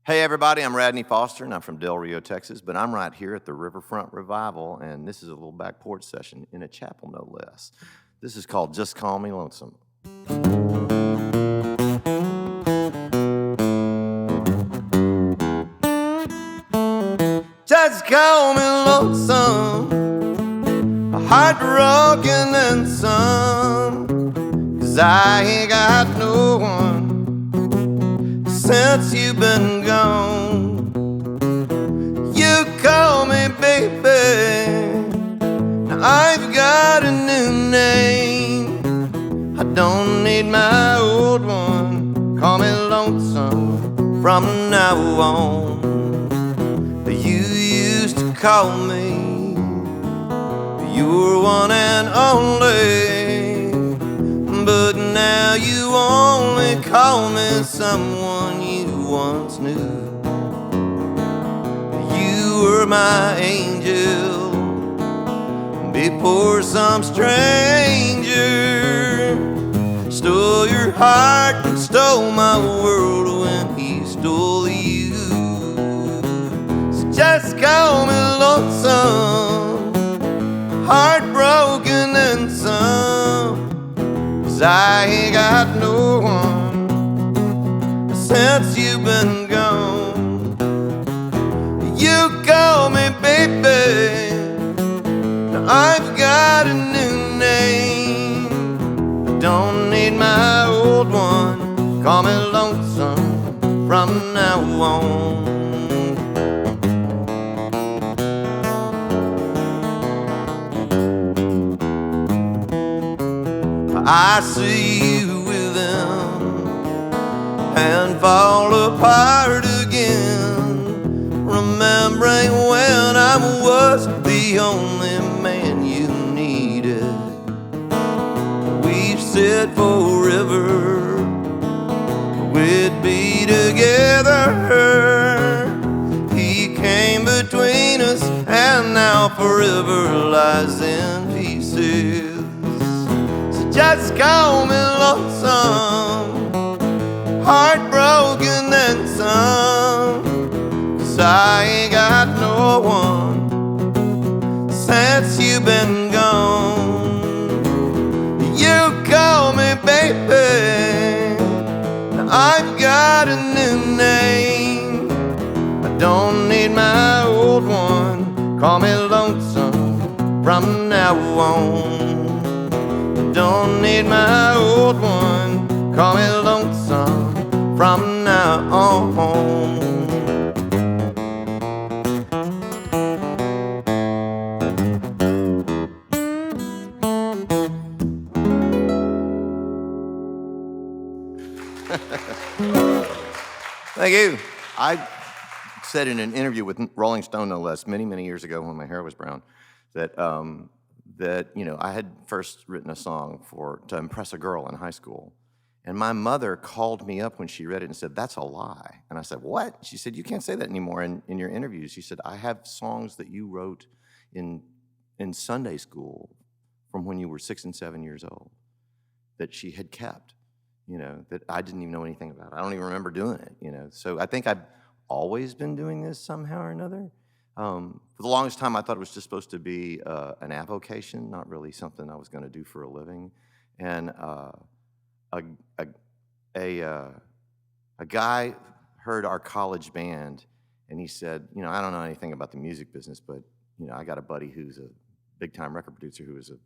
Hey everybody, I'm Radney Foster and I'm from Del Rio, Texas, but I'm right here at the Riverfront Revival and this is a little back porch session in a chapel, no less. This is called Just Call Me Lonesome. Just call me lonesome, heartbroken and some, 'cause I ain't got no one since you've been gone. You call me baby, now I've got a new name. I don't need my old one, call me lonesome from now on. You used to call me your one and only, but now you only call me someone you once knew. You were my angel before some stranger stole your heart and stole my world when he stole you. So just call me lonesome, heartbroken and some, 'cause I ain't got no one since you've been gone. You call me baby, now I've got a new name. I don't need my old one, call me lonesome from now on. I see you with him and fall apart again, remembering when I was the only man you needed. We've said forever we'd be together. He came between us and now forever lies in pieces. Just call me lonesome, heartbroken and some, 'cause I ain't got no one since you've been gone. You call me baby, now I've got a new name. I don't need my old one, call me lonesome from now on. Don't need my old one, call me lonesome from now on. Thank you. I said in an interview with Rolling Stone, no less, many, many years ago when my hair was brown, that I had first written a song to impress a girl in high school. And my mother called me up when she read it and said, "That's a lie." And I said, "What?" She said, "You can't say that anymore in your interviews." She said, "I have songs that you wrote in Sunday school from when you were 6 and 7 years old that she had kept, that I didn't even know anything about. I don't even remember doing it, So I think I've always been doing this somehow or another. For the longest time, I thought it was just supposed to be an avocation, not really something I was going to do for a living. And a guy heard our college band, and he said, "I don't know anything about the music business, but I got a buddy who's a big-time record producer who is a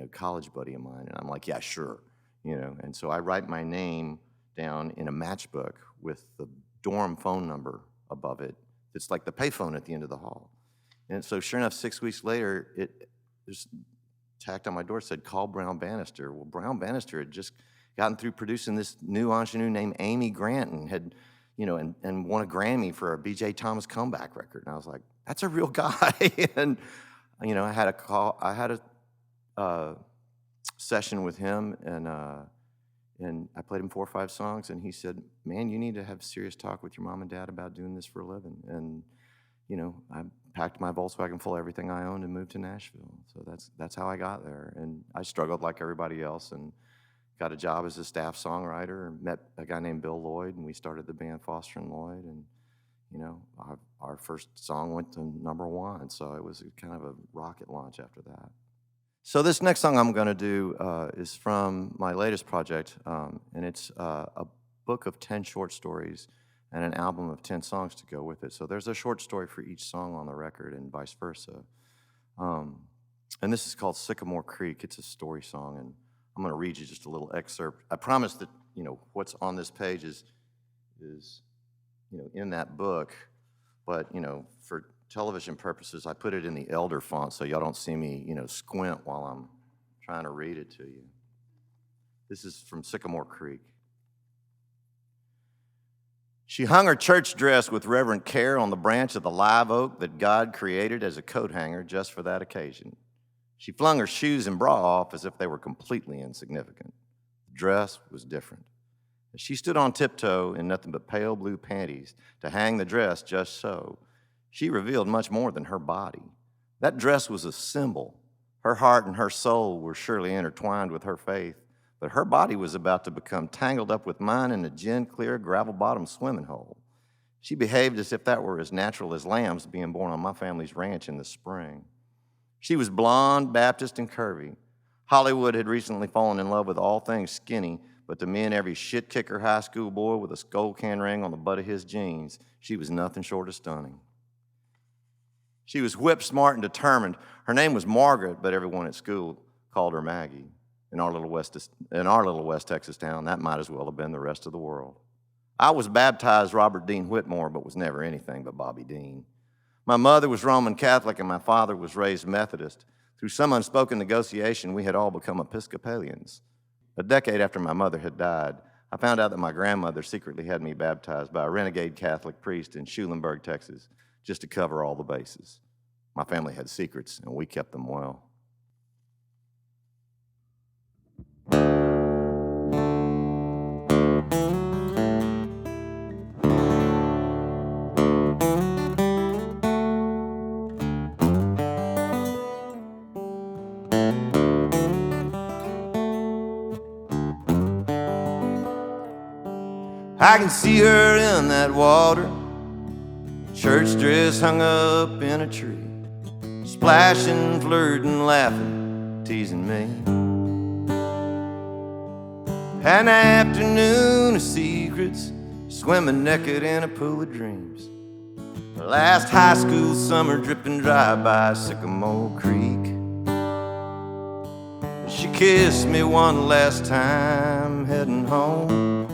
college buddy of mine." And I'm like, "Yeah, sure." And so I write my name down in a matchbook with the dorm phone number above it. It's like the payphone at the end of the hall. And so sure enough, 6 weeks later, it just tacked on my door, said, "Call Brown Bannister." Well, Brown Bannister had just gotten through producing this new ingenue named Amy Grant and had, and won a Grammy for a B.J. Thomas comeback record. And I was like, "That's a real guy." And, I had a session with him and I played him 4 or 5 songs, and he said, "Man, you need to have serious talk with your mom and dad about doing this for a living." And, I packed my Volkswagen full of everything I owned and moved to Nashville. So that's how I got there. And I struggled like everybody else. And, got a job as a staff songwriter and met a guy named Bill Lloyd, and we started the band Foster and Lloyd. And our first song went to #1, so it was kind of a rocket launch after that. So this next song I'm going to do is from my latest project, and it's a book of 10 short stories and an album of 10 songs to go with it. So there's a short story for each song on the record and vice versa. And this is called Sycamore Creek. It's a story song, and I'm going to read you just a little excerpt. I promise that what's on this page is in that book, but for television purposes, I put it in the elder font so y'all don't see me squint while I'm trying to read it to you. This is from Sycamore Creek. She hung her church dress with reverent care on the branch of the live oak that God created as a coat hanger just for that occasion. She flung her shoes and bra off as if they were completely insignificant. The dress was different. As she stood on tiptoe in nothing but pale blue panties to hang the dress just so, she revealed much more than her body. That dress was a symbol. Her heart and her soul were surely intertwined with her faith, but her body was about to become tangled up with mine in a gin-clear, gravel-bottom swimming hole. She behaved as if that were as natural as lambs being born on my family's ranch in the spring. She was blonde, Baptist, and curvy. Hollywood had recently fallen in love with all things skinny, but to me and every shit-kicker high school boy with a skull can ring on the butt of his jeans, she was nothing short of stunning. She was whip smart and determined. Her name was Margaret, but everyone at school called her Maggie. In our little West Texas town, that might as well have been the rest of the world. I was baptized Robert Dean Whitmore, but was never anything but Bobby Dean. My mother was Roman Catholic, and my father was raised Methodist. Through some unspoken negotiation, we had all become Episcopalians. A decade after my mother had died, I found out that my grandmother secretly had me baptized by a renegade Catholic priest in Schulenburg, Texas, just to cover all the bases. My family had secrets, and we kept them well. I can see her in that water, church dress hung up in a tree, splashing, flirting, laughing, teasing me. An afternoon of secrets, swimming naked in a pool of dreams. The last high school summer dripping dry by Sycamore Creek. She kissed me one last time heading home,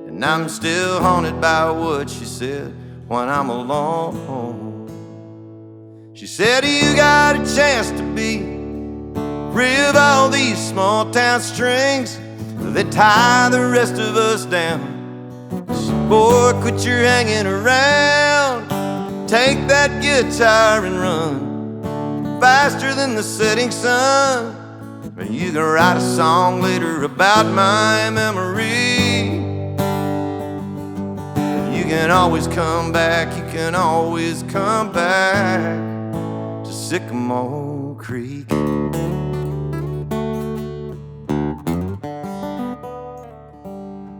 and I'm still haunted by what she said when I'm alone. She said, you got a chance to be free of all these small town strings that tie the rest of us down. So boy, quit your hanging around, take that guitar and run faster than the setting sun. And you can write a song later about my memory. You can always come back, you can always come back to Sycamore Creek.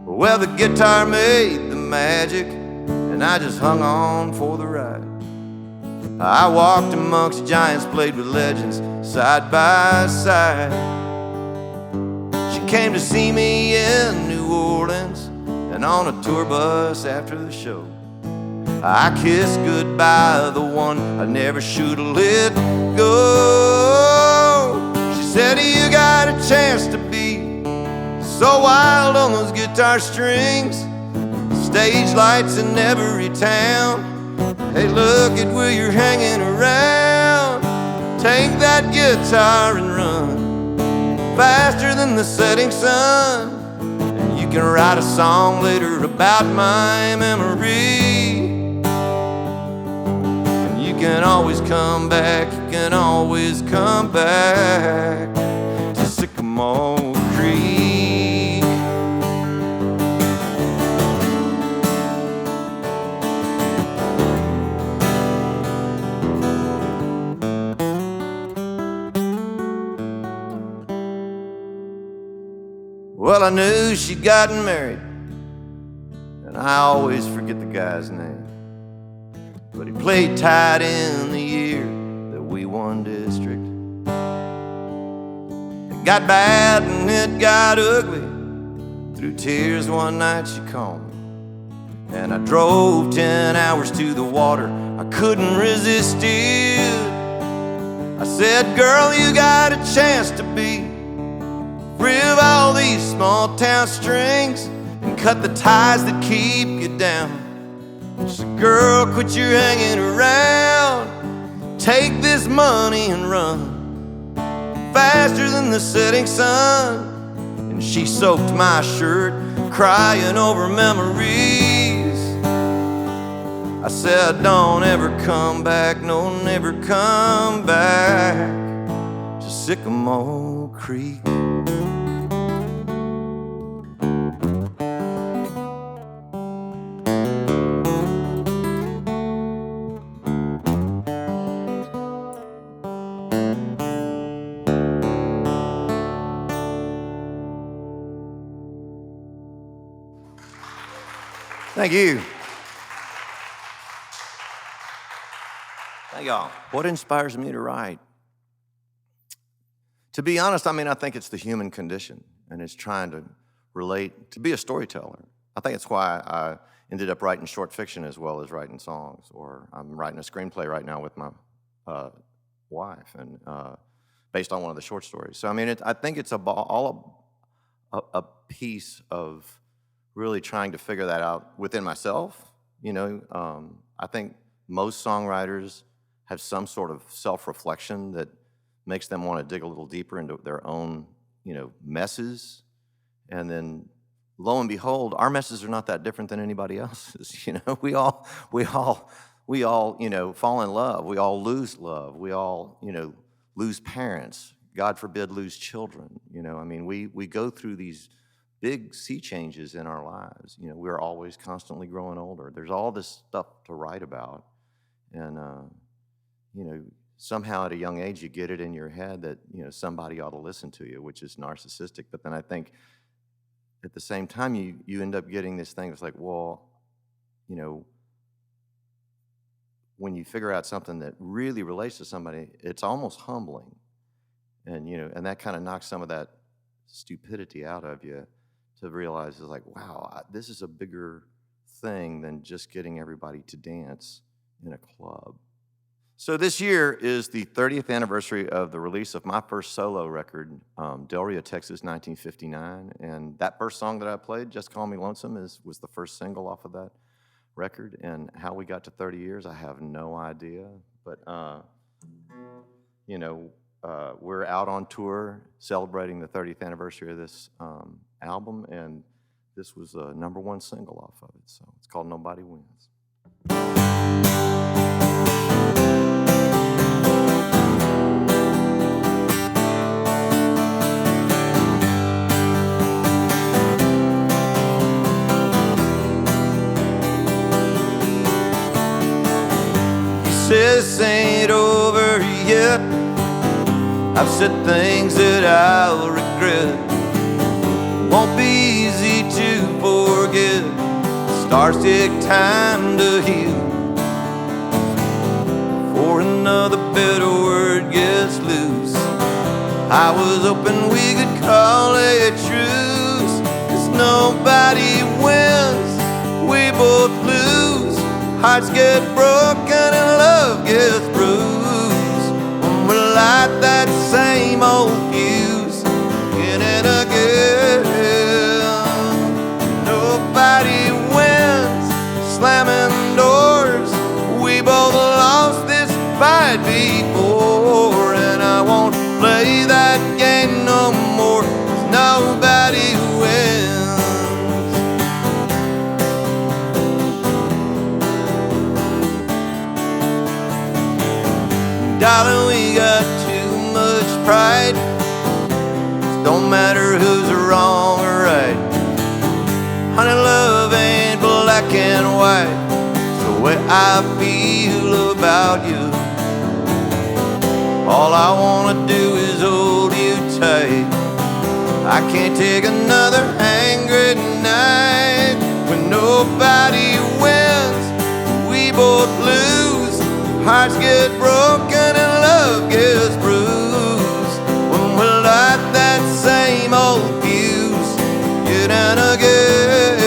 Well, the guitar made the magic, and I just hung on for the ride. I walked amongst giants, played with legends, side by side. She came to see me in New Orleans, and on a tour bus after the show, I kissed goodbye, the one I never should have let go. She said, you got a chance to be so wild on those guitar strings, stage lights in every town. Hey, look at where you're hanging around, take that guitar and run faster than the setting sun. And you can write a song later about my memory. And you can always come back, you can always come back to Sycamore Creek. Well, I knew she'd gotten married, and I always forget the guy's name, but he played tight in the year that we won district. It got bad and it got ugly. Through tears one night she called me, and I drove 10 hours to the water. I couldn't resist it. I said, girl, you got a chance to be free of all these small town strings and cut the ties that keep you down. She said, girl, quit your hanging around. Take this money and run faster than the setting sun. And she soaked my shirt, crying over memories. I said, don't ever come back, no, never come back to Sycamore Creek. Thank you. Thank y'all. What inspires me to write? To be honest, I mean, I think it's the human condition, and it's trying to relate, to be a storyteller. I think it's why I ended up writing short fiction as well as writing songs, or I'm writing a screenplay right now with my wife, and based on one of the short stories. So, I mean, I think it's all a piece of really trying to figure that out within myself. You know, I think most songwriters have some sort of self-reflection that makes them want to dig a little deeper into their own, you know, messes. And then, lo and behold, our messes are not that different than anybody else's. You know, we all, you know, fall in love. We all lose love. We all, you know, lose parents. God forbid, lose children. You know, I mean, we go through these big sea changes in our lives. You know, we're always constantly growing older. There's all this stuff to write about. And, you know, somehow at a young age, you get it in your head that, you know, somebody ought to listen to you, which is narcissistic. But then I think at the same time, you end up getting this thing that's like, well, you know, when you figure out something that really relates to somebody, it's almost humbling. And, you know, and that kind of knocks some of that stupidity out of you, to realize it's like, wow, this is a bigger thing than just getting everybody to dance in a club. So this year is the 30th anniversary of the release of my first solo record, Del Rio, Texas, 1959. And that first song that I played, Just Call Me Lonesome, was the first single off of that record. And how we got to 30 years, I have no idea. But, you know, we're out on tour celebrating the 30th anniversary of this album, and this was a #1 single off of it, so it's called Nobody Wins. He says, ain't over yet. I've said things that I'll regret. Won't be easy to forget. Scars take time to heal. Before another better word gets loose, I was hoping we could call it truce. 'Cause nobody wins, we both lose. Hearts get broken and love gets bruised. When we light that same old fuse again and again. Nobody wins, slamming doors. We both lost this fight before, and I won't play that game no more. 'Cause nobody wins. Darling, we got too much pride. It don't matter who's wrong or right. Honey, love ain't black and white. It's the way I feel about you. All I wanna do is hold you tight. I can't take another angry night when nobody wins, we both lose. Hearts get broken and love gets bruised when we light that same old fuse again and again.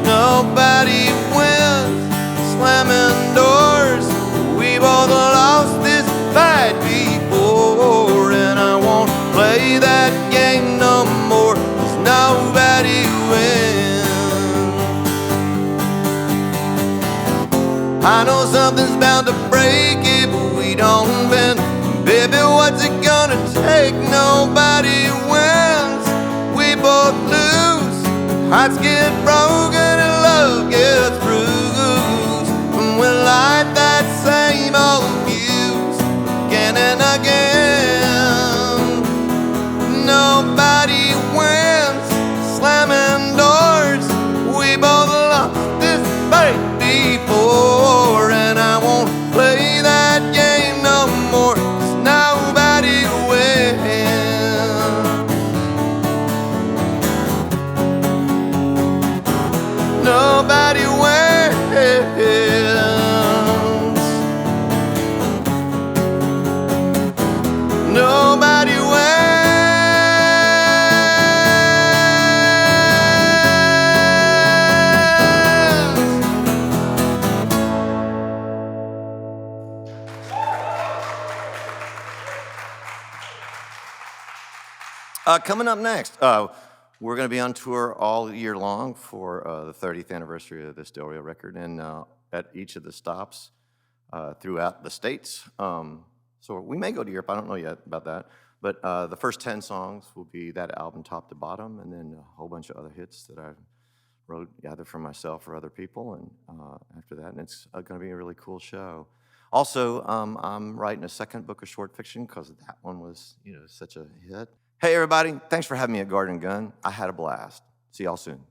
Nobody wins, slamming doors. We both lost this fight before, and I won't play that game no more, 'cause nobody wins. I know something's bound to break if we don't win. Baby, what's it gonna take? Nobody wins, we both lose. Hearts get broken and love gets bruised when we light that same old fuse again and again. Nobody wins, slamming doors. We both lost this fight before, and I won't play that game no more, 'cause nobody wins. Nobody wins. Nobody wins. Coming up next, we're going to be on tour all year long for the 30th anniversary of this Del Rio record, and at each of the stops throughout the states. So we may go to Europe, I don't know yet about that, but the first 10 songs will be that album top to bottom, and then a whole bunch of other hits that I wrote either for myself or other people, and after that, and it's going to be a really cool show. Also, I'm writing a second book of short fiction because that one was, such a hit. Hey, everybody, thanks for having me at Garden Gun. I had a blast. See y'all soon.